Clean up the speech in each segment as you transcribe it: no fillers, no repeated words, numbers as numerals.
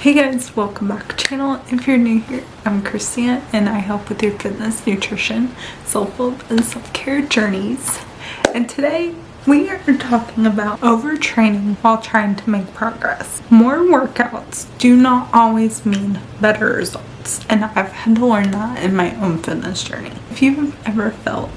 Hey guys, welcome back to the channel. If you're new here, I'm Christina and I help with your fitness, nutrition, self-love, and self-care journeys. And today we are talking about overtraining while trying to make progress. More workouts do not always mean better results, and I've had to learn that in my own fitness journey. If you've ever felt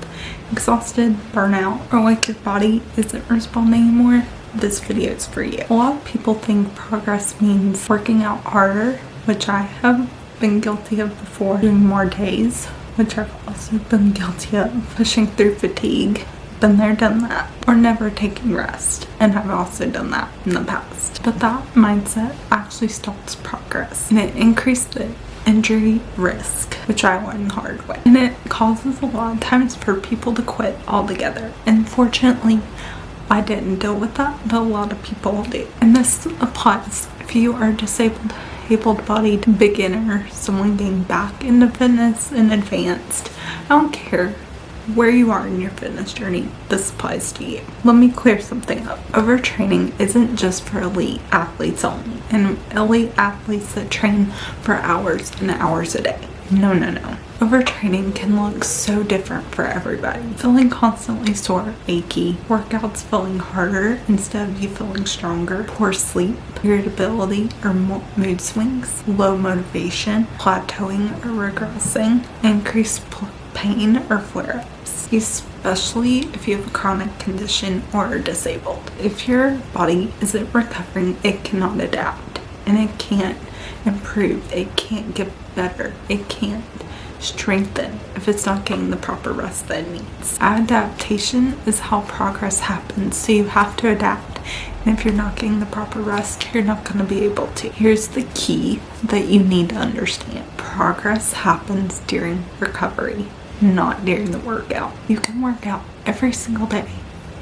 exhausted, burnout, or like your body isn't responding anymore, this video is for you. A lot of people think progress means working out harder, which I have been guilty of before, doing more days, which I've also been guilty of, pushing through fatigue, been there, done that, or never taking rest, and I've also done that in the past. But that mindset actually stalls progress, and it increases the injury risk, which I learned the hard way, and it causes a lot of times for people to quit altogether. And fortunately, I didn't deal with that, but a lot of people do. And this applies if you are disabled, able-bodied, beginner, someone getting back into fitness and advanced. I don't care where you are in your fitness journey, this applies to you. Let me clear something up. Overtraining isn't just for elite athletes only, and elite athletes that train for hours and hours a day. No. Overtraining can look so different for everybody. Feeling constantly sore, achy, workouts feeling harder instead of you feeling stronger, poor sleep, irritability or mood swings, low motivation, plateauing or regressing, increased pain or flare-ups, especially if you have a chronic condition or are disabled. If your body isn't recovering, it cannot adapt, and it can't improve, it can't get better, it can't strengthen if it's not getting the proper rest that it needs. Adaptation is how progress happens, so you have to adapt, and if you're not getting the proper rest, you're not going to be able to. Here's the key that you need to understand. Progress happens during recovery, not during the workout. You can work out every single day,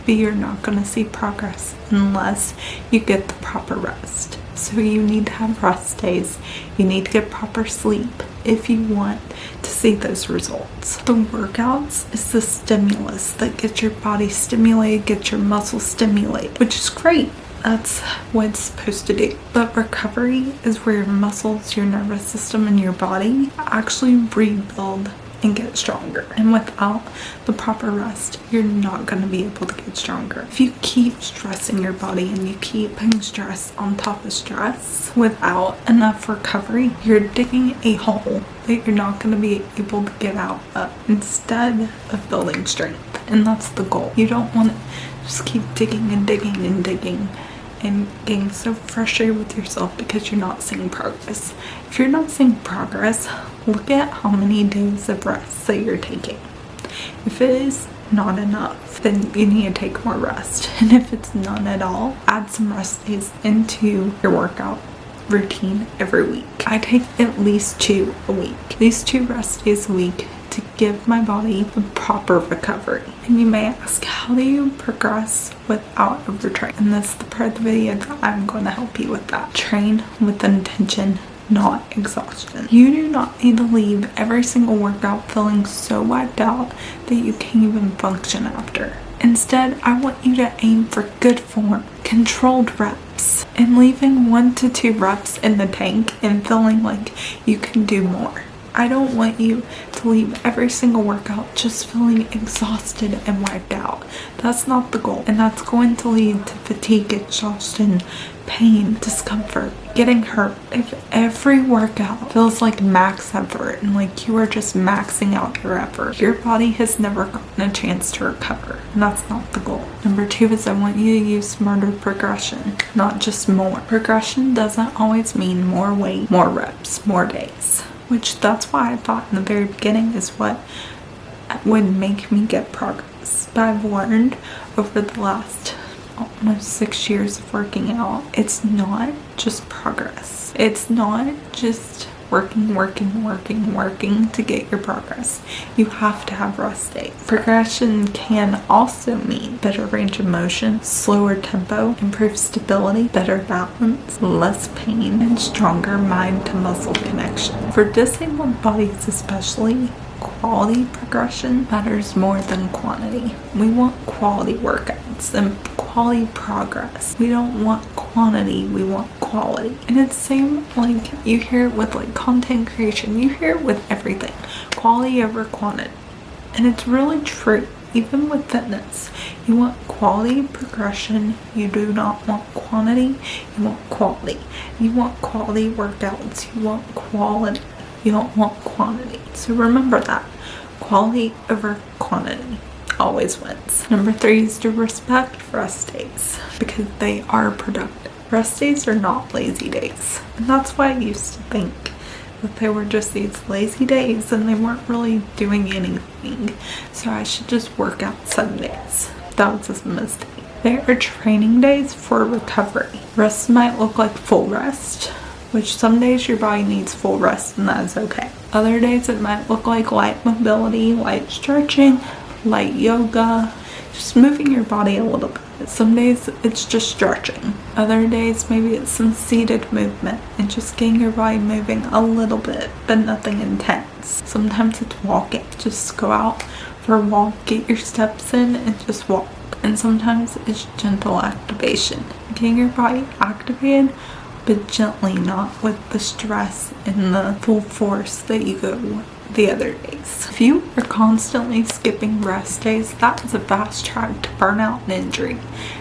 but you're not going to see progress unless you get the proper rest. So you need to have rest days. You need to get proper sleep if you want to see those results. The workouts is the stimulus that gets your body stimulated, gets your muscles stimulated, which is great. That's what it's supposed to do. But recovery is where your muscles, your nervous system, and your body actually rebuild and get stronger. And without the proper rest, you're not going to be able to get stronger. If you keep stressing your body and you keep putting stress on top of stress without enough recovery, you're digging a hole that you're not going to be able to get out of instead of building strength. And that's the goal. You don't want to just keep digging and digging and digging and getting so frustrated with yourself because you're not seeing progress. If you're not seeing progress, look at how many days of rest that you're taking. If it is not enough, then you need to take more rest. And if it's none at all, add some rest days into your workout routine every week. I take at least 2 a week. At least 2 rest days a week to give my body the proper recovery. And you may ask, how do you progress without overtraining? And this is the part of the video that I'm going to help you with that. Train with intention, not exhaustion. You do not need to leave every single workout feeling so wiped out that you can't even function after. Instead, I want you to aim for good form, controlled reps, and leaving 1 to 2 reps in the tank and feeling like you can do more. I don't want you to leave every single workout just feeling exhausted and wiped out. That's not the goal, and that's going to lead to fatigue, exhaustion, pain, discomfort, getting hurt. If every workout feels like max effort and like you are just maxing out your effort, your body has never gotten a chance to recover, and that's not the goal. Number 2 is I want you to use smarter progression, not just more. Progression doesn't always mean more weight, more reps, more days. Which that's why I thought in the very beginning is what would make me get progress. But I've learned over the last almost 6 years of working out, it's not just progress. It's not just working to get your progress. You have to have rest days. Progression can also mean better range of motion, slower tempo, improved stability, better balance, less pain, and stronger mind to muscle connection. For disabled bodies especially, quality progression matters more than quantity. We want quality workouts and quality progress. We don't want quantity, we want quality. And it's the same, like, you hear it with like content creation, you hear it with everything. Quality over quantity. And it's really true. Even with fitness, you want quality progression. You do not want quantity. You want quality. You want quality workouts. You want quality. You don't want quantity. So remember that. Quality over quantity always wins. Number 3 is to respect rest days because they are productive. Rest days are not lazy days. And that's why I used to think that they were just these lazy days and they weren't really doing anything. So I should just work out Sundays. That was a mistake. They are training days for recovery. Rest might look like full rest, which some days your body needs full rest and that is okay. Other days it might look like light mobility, light stretching, light yoga, just moving your body a little bit. Some days it's just stretching. Other days maybe it's some seated movement and just getting your body moving a little bit, but nothing intense. Sometimes it's walking. Just go out for a walk, get your steps in and just walk. And sometimes it's gentle activation. Getting your body activated, but gently, not with the stress and the full force that you go the other days. If you are constantly skipping rest days, that is a fast track to burnout and injury.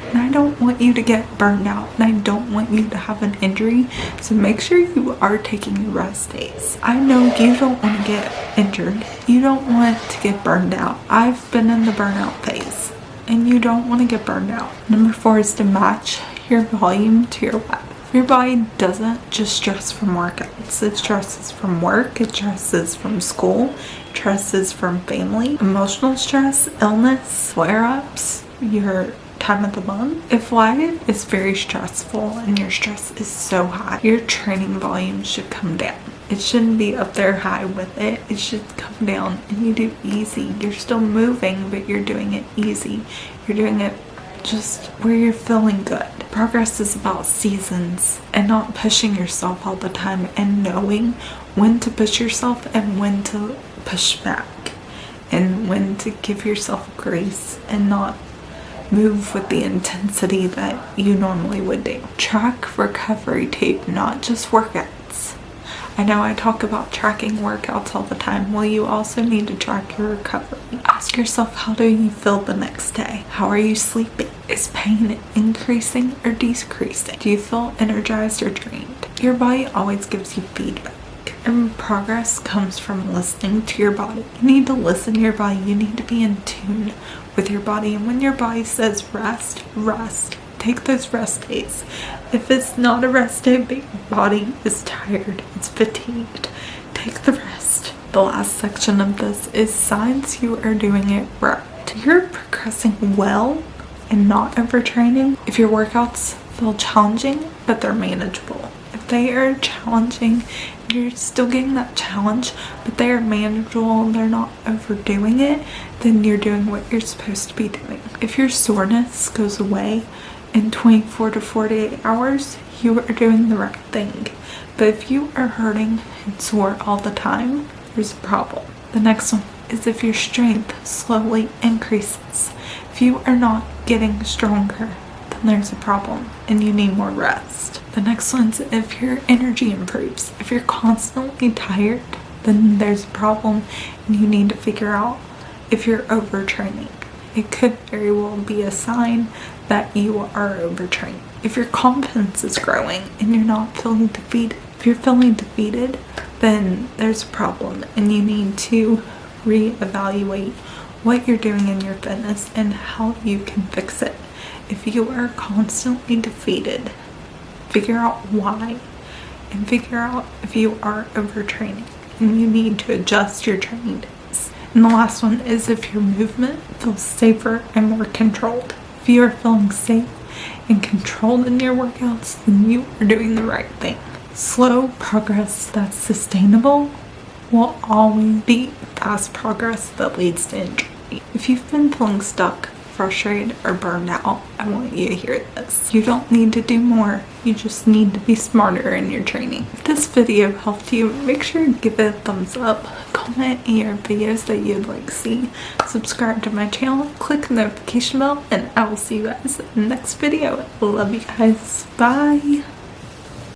And I don't want you to get burned out and I don't want you to have an injury. So make sure you are taking your rest days. I know you don't want to get injured. You don't want to get burned out. I've been in the burnout phase and you don't want to get burned out. Number 4 is to match your volume to your weight. Your body doesn't just stress from workouts. It stresses from work, it stresses from school, it stresses from family, emotional stress, illness, flare-ups, your time of the month. If life is very stressful and your stress is so high, your training volume should come down. It shouldn't be up there high with it. It should come down and you do easy. You're still moving, but you're doing it easy. You're doing it just where you're feeling good. Progress is about seasons and not pushing yourself all the time and knowing when to push yourself and when to push back and when to give yourself grace and not move with the intensity that you normally would do. Track recovery tape, not just workouts. I know I talk about tracking workouts all the time. Well, you also need to track your recovery. Ask yourself, how do you feel the next day? How are you sleeping? Is pain increasing or decreasing? Do you feel energized or drained? Your body always gives you feedback. And progress comes from listening to your body. You need to listen to your body. You need to be in tune with your body. And when your body says rest, rest. Take those rest days. If it's not a rest day, but your body is tired, it's fatigued, take the rest. The last section of this is signs you are doing it right. You're progressing well and not overtraining if your workouts feel challenging, but they're manageable. If they are challenging, you're still getting that challenge, but they are manageable and they're not overdoing it, then you're doing what you're supposed to be doing. If your soreness goes away in 24 to 48 hours, you are doing the right thing. But if you are hurting and sore all the time, there's a problem. The next one is if your strength slowly increases. If you are not getting stronger, then there's a problem and you need more rest. The next one is if your energy improves. If you're constantly tired, then there's a problem and you need to figure out if you're overtraining. It could very well be a sign that you are overtraining. If your confidence is growing and you're not feeling defeated, if you're feeling defeated, then there's a problem and you need to reevaluate what you're doing in your fitness and how you can fix it. If you are constantly defeated, figure out why and figure out if you are overtraining and you need to adjust your training days. And the last one is if your movement feels safer and more controlled. If you are feeling safe and controlled in your workouts, then you are doing the right thing. Slow progress that's sustainable will always beat fast progress that leads to injury. If you've been feeling stuck frustrated or burned out, I want you to hear this. You don't need to do more. You just need to be smarter in your training. If this video helped you, make sure to give it a thumbs up. Comment any videos that you'd like to see. Subscribe to my channel. Click the notification bell. And I will see you guys in the next video. Love you guys. Bye.